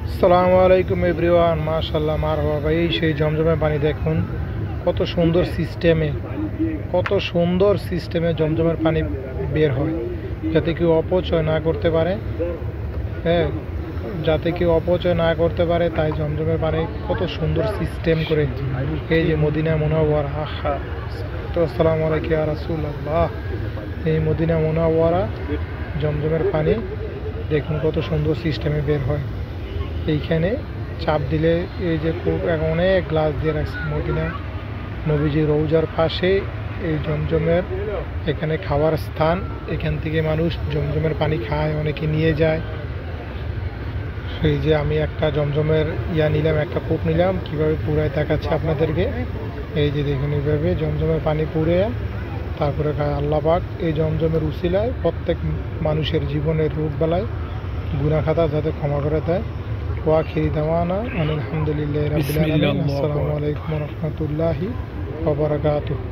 আসসালামু আলাইকুম এভরিওয়ান, মাশাআল্লাহ মারহাবা ভাই। এই সেই জমজমের পানি দেখুন, কত সুন্দর সিস্টেমে, জমজমের পানি বের হয়, যাতে কেউ অপচয় না করতে পারে। হ্যাঁ, তাই জমজমের পানি কত সুন্দর সিস্টেম করে। এই যে মদিনা মুনাওয়ারা, আহা, তো আসসালামু আলাইকুম ইয়া রাসূলুল্লাহ। এই মদিনা মুনাওয়ারা জমজমের পানি দেখুন কত সুন্দর সিস্টেমে বের হয়। এইখানে চাপ দিলে এই যে খুব অনেক গ্লাস দিয়ে রাখছে মদিনা নবীজি রৌজার পাশে। এই জমজমের এখানে খাওয়ার স্থান, এখান থেকে মানুষ জমজমের পানি খায়, অনেকে নিয়ে যায়। সেই যে আমি একটা জমজমের নিলাম, একটা কূপ নিলাম, কিভাবে পুরায় দেখাচ্ছে আপনাদেরকে। এই যে দেখুন, এইভাবে জমজমের পানি পুড়ে তারপরে খায়। আল্লাহ পাক এই জমজমের উসিলায় প্রত্যেক মানুষের জীবনের রোগ বালায় গুনাহ খাতা যাতে ক্ষমা করে দেয়। ওয়াখিরি দাওয়ানা আলহামদুলিল্লাহি রাব্বিল আলামিন। আসসালামু আলাইকুম ওয়া রাহমাতুল্লাহি ওয়া বারাকাতুহু।